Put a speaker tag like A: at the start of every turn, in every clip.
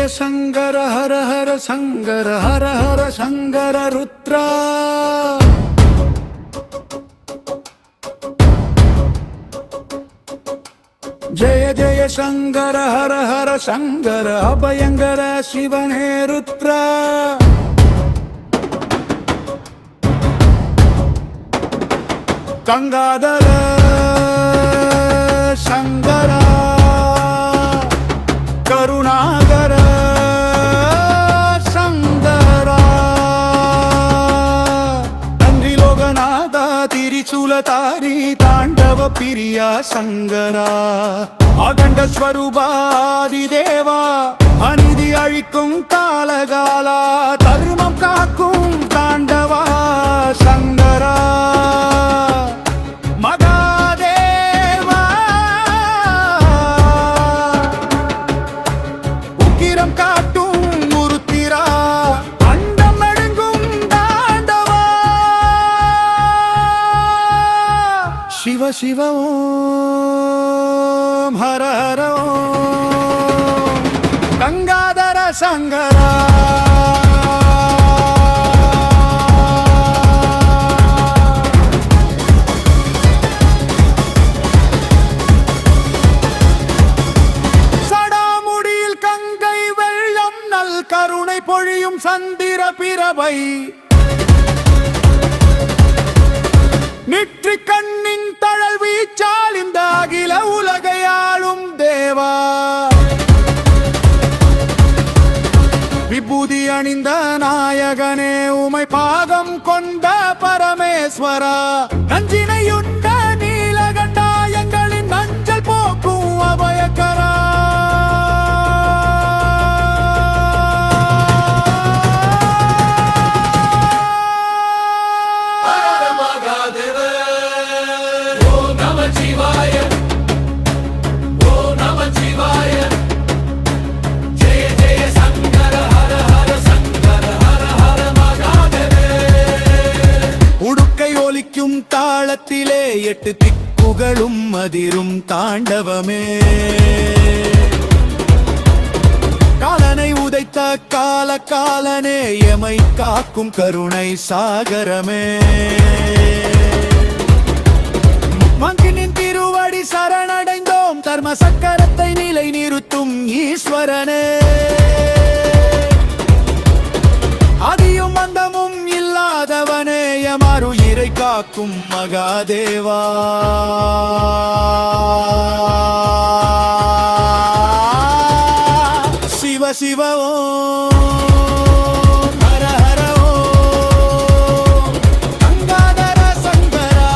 A: சங்கர ஹர ஹர சங்கர ஹர ஹர சங்கர ருத்ரா ஜெய ஜெய சங்கர ஹர ஹர சங்கர அபயங்கர சிவனே ருத்ரா கங்காதர சங்கரா கருணாகர சங்கரா நன்றி லோகநாதா திரிசூலதாரி தாண்டவ பிரியா சங்கரா அகண்ட ஸ்வரூபாதி தேவா அநீதி அழிக்கும் காலகாலா தர்மம் காக்கும் தாண்டவா சங்கரா மகாதேவா உக்கிரம் காட்டும் முருத்திரா அண்டம் நடுங்கும் தாண்டவா சிவ சிவ ஓம் ஹர ஹர ஓம் கங்காதர சங்கரா சடாமுடியில் கங்கை வெள்ளம் நல் கருணை பொழியும் சந்திர பிரபை நிற்றி கண்ணின் தழல் வீச்சால் இந்த அகில உலகையாளும் தேவா விபூதி அணிந்த நாயகனே உமை பாகம் கொண்ட பரமேஸ்வரா நஞ்சினையுண்ட நீலகண்டா எங்களின் மஞ்சள் போக்கும் அபயக்கரா தாளத்திலே எட்டு திக்குகளும் அதிரும் தாண்டவமே காலனை உதைத்த காலனே எமை காக்கும் கருணை சாகரமே மங்கினின் திருவடி சரணடைந்தோம் தர்ம சக்கரத்தை நிலை நிறுத்தும் ஈஸ்வரனே அதியும் அந்தமும் இல்லாதவனே எமாறு இறை காக்கும் மகாதேவா சிவ சிவ ஓம் ஹர ஹர ஓம் கங்காதர சங்கரா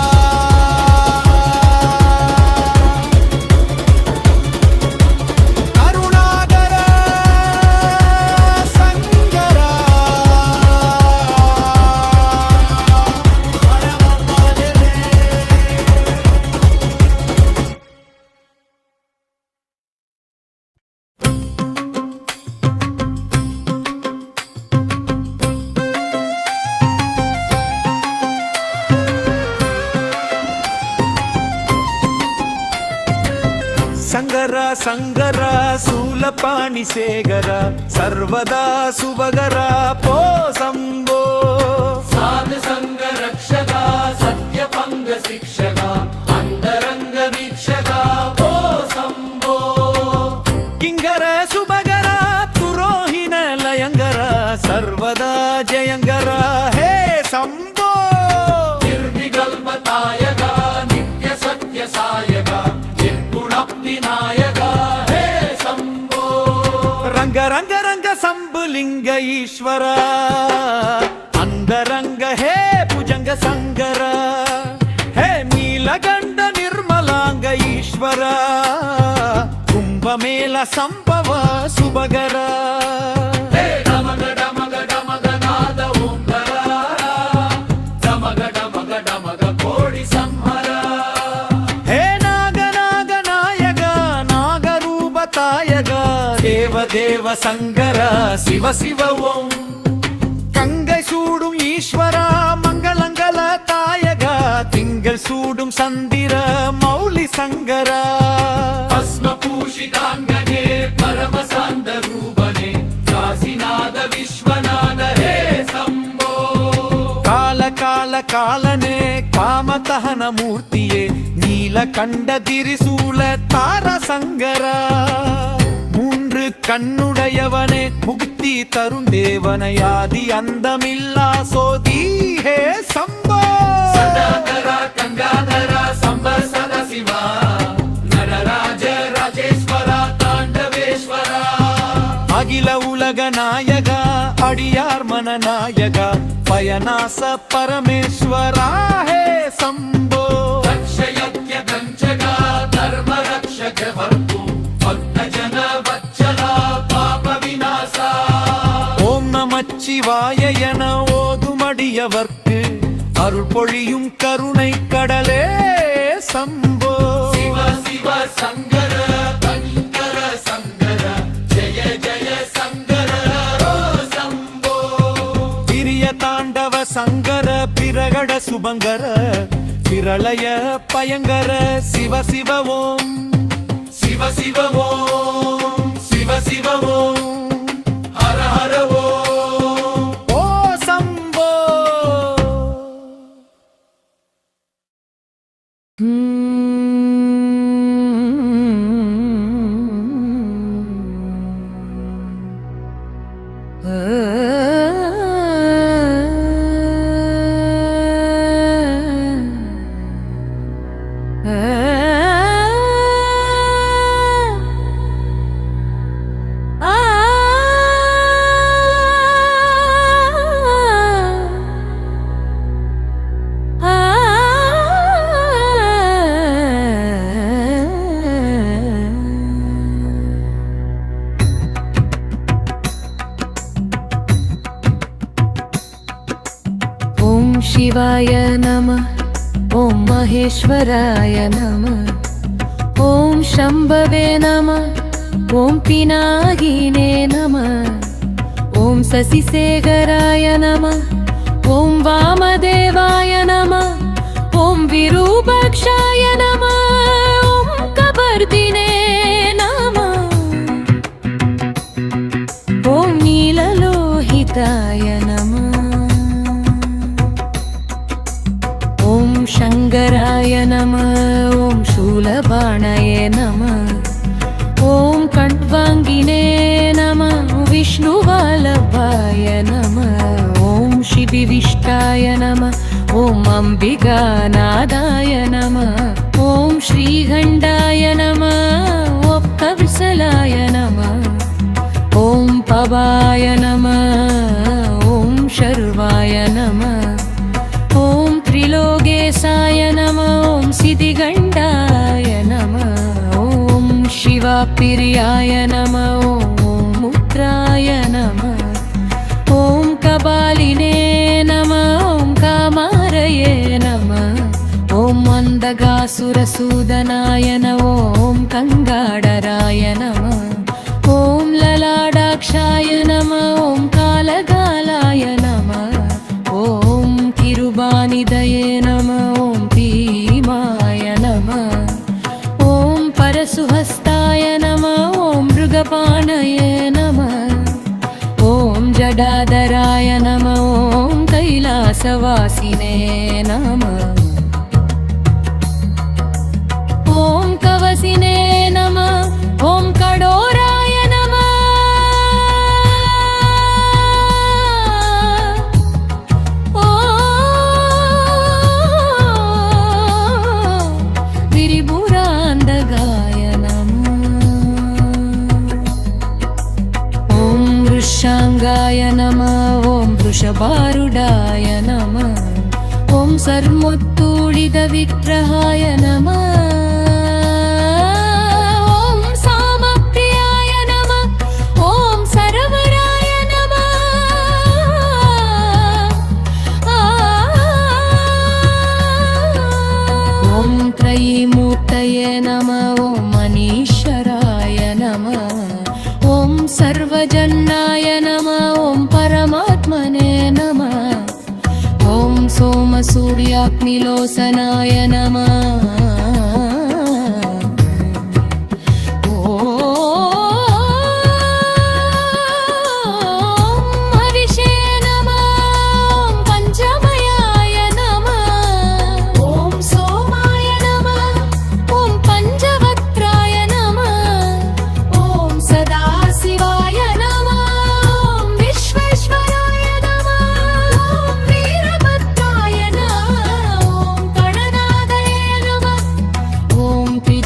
A: கருணாகர சங்கரா சங்கரா சங்கரா சூலபாணி சேகரா சர்வதா சுபகரா போ சம்போ சாது சங்க ரக்ஷகா சத்ய பங்க சிக்ஷகா அந்தரங்க வீக்ஷகா போ சம்போ கிங்கர சுபகரா துரோஹின லயங்கரா சர்வதா ஜயங்கரா ஹே சம்போ நிர்விகல்பதாயகா நித்ய சத்ய சாயகா விநாயகா ஹே சம்போ ரங்க ரங்க ரங்க சம்புலிங்க ஈஸ்வரா அந்தரங்க ஹே புஜங்க சங்கரா ஹே நீலகண்ட நிர்மலாங்க ஈஸ்வரா கும்பமேல சம்பவ சுபகரா தேவ சங்கரா சிவ சிவ ஓம் கங்கை சூடும் ஈஸ்வரா மங்களங்கள தாயகா திங்க மணிகள் சூடும் சந்திர மௌலி சங்கரா
B: பஸ்மபூஷிதாங்கனே பரமசாந்த ரூபனே காசிநாத விஸ்வநாத ஹே சம்போ
A: கால கால காலனே காமதஹன மூர்த்தியே நீலகண்ட திரிசூல தாரசங்கரா மூன்று கண்ணுடையவனே முக்தி தரும் தேவனையாதி அந்தமில்லா சோதி ஹே சம்போ
B: சதாதரா கங்காதரா சம்ப சதாசிவா நடராஜ ராஜேஸ்வரா தாண்டவேஸ்வரா
A: அகில உலக நாயகா அடியார் மன நாயகா பயனாச பரமேஸ்வரா ஹே சம்போ
B: ரக்ஷயத்ய கஞ்சகா தர்ம ரக்ஷக வர்த்து பக்த ஜன வச்சலா பாப விநாசா
A: ஓம் நமச்சிவாய என ஓதுமடியவர்க்கு அருள் பொழியும் கருணை கடலே சம்போ
B: சிவ சிவ சங்கர கங்கர சங்கர ஜெய ஜெய சங்கர ஓ சம்போ
A: பிரிய தாண்டவ சங்கர பிரகட சுபங்கர பிரளய பயங்கர சிவ சிவ ஓம்
B: சிவ சிவ ஓம் சிவ சிவ ஓம் ஹர ஹர ஓம்
A: ஓ சம்போ
C: शिवाय नमः ॐ महेश्वराय नमः ॐ शम्भवे नमः ॐ पिनाकिने नमः ॐ शशिशेखराय नमः ॐ वामदेवाय नमः ॐ विरूपाक्षाय नमः ॐ कपर्दिने नमः ॐ नीललोहिताय नमः ॐ शङ्कराय नमः ॐ शूलबाणाय नमः ॐ कण्वाङ्गिने नमः विष्णुवल्लभाय नमः ॐ शिविविष्टाय नमः ॐ अम्बिकानादाय नमः ॐ श्रीगण्डाय नमः ॐ कविसलाय नमः ॐ पवाय नमः ॐ शर्वाय नमः ॐ त्रिलोकेशाय नमः ॐ सिद्धिगण्डाय नमः ॐ शिवप्रियाय नमः ॐ मुद्राय नमः ॐ कपालिने नमः ॐ कामारये नमः ॐ मन्दगासुरसूदनाय नमः ॐ कङ्गाडराय नमः ॐ ललाटाक्षाय नमः ॐ कालकालाय नमः ॐ किरुबानिदये नमः ॐ भीमाय नमः ॐ परशुहस्ताय नमः ॐ मृगपाणये नमः ॐ जडाधराय नमः ॐ कैलासवासिने नमः ॐ कवसिने नमः ॐ कडोराय नमः त्रिपुरान्तकाय नमः ॐ वृषाङ्गाय नमः ॐ वृषभारूढाय नमः ॐ सर्वोत्तोलितविग्रहाय नमः ॐ सामप्रियाय नमः ॐ सरवराय नमः ॐ त्रयीमूर्तये नमः ॐ मनीश्वराय नमः ॐ सर्वजनाय नमः ॐ परमात्मने नमः ॐ सोम सूर्याग्निलोचनाय नमः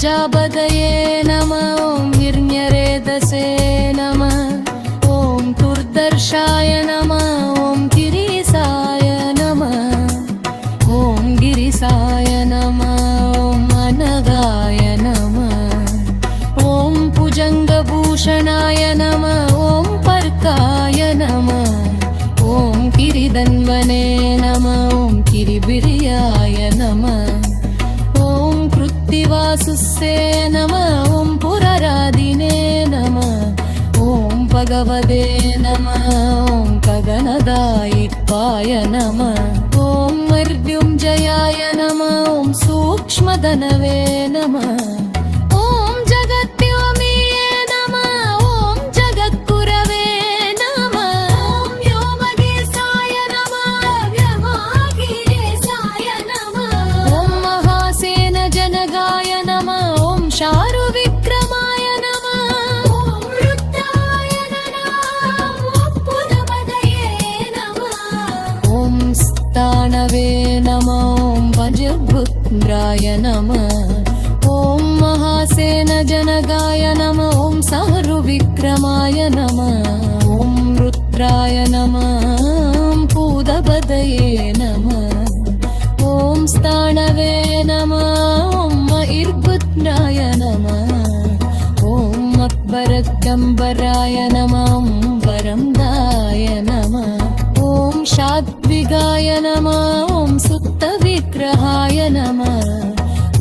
C: प्रजापतये नमः ॐ हिरण्यरेतसे नमः ॐ दुर्दर्शाय नमः ॐ गिरीशाय नमः ॐ गिरीशाय नमः ॐ अनगाय नमः ॐ भुजङ्गभूषणाय नमः ॐ पर्काय नमः ॐ गिरिधन्वने नमः ॐ गिरिबिर्याय नमः दिवासुस्से नमः ॐ पुररादिने नमः ॐ भगवते नमः ॐ गगनदायित्वाय नमः ॐ मृत्युञ्जयाय नमः ॐ सूक्ष्मधनवे नमः ॐ जगद्व्योमिये नमः ॐ जगद्गुरवे नमः ॐ व्योमकेशाय नमः व्योमगिरीशाय नमः ॐ महासेन जनगाय नमः ॐ शारुविक्रमाय नमः ॐ रुद्राय नमः ॐ पुरपदये नमः ॐ स्थानवे नमः ॐ वज्रपुत्राय नमः ॐ महासेन जनगाय नमः ॐ शारुविक्रमाय नमः ॐ रुद्राय नमः ॐ पूतपदये नमः ॐ स्थानवे नमः ॐ मयुर्पुत्राय नमः ॐ अक्बरकम्बराय नमः ॐ वरंदाय नमः ॐ शात्विकाय नमः ॐ सुप्तविग्रहाय नमः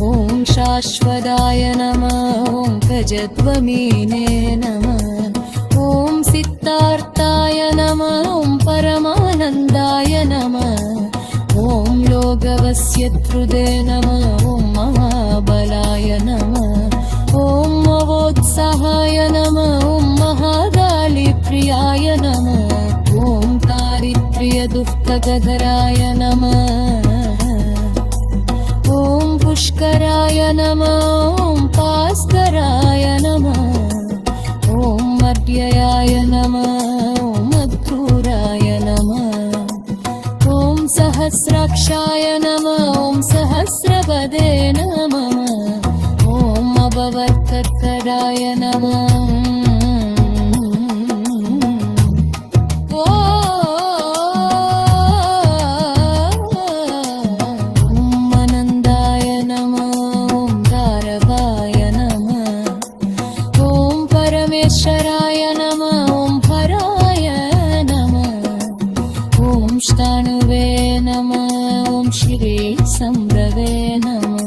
C: ॐ शाश्वताय नमः ॐ गजध्वमिने नमः ॐ सिद्धार्थाय नमः ॐ परमानन्दाय नमः ॐ लोकवस्य त्रुदे नमः ॐ महाबलाय नमः ॐ मवोत्साहाय नमः ॐ महाकालीप्रियाय नमः ॐ दारिद्र्यदुःखकराय नमः ॐ पुष्कराय नमः ॐ भास्कराय नमः ॐ मर्याय नमः ॐ मधुराय नमः ॐ सहस्राक्षाय नमः ॐ सहस्रपदे नमः ॐ अभवत्कर्कराय नमः ॐ आनन्दाय नमः ॐ दारवाय नमः ॐ परमेश्वराय नमः ॐ हराय नमः ॐ ष्टाणुवे नमः ॐ श्री संभवे नमः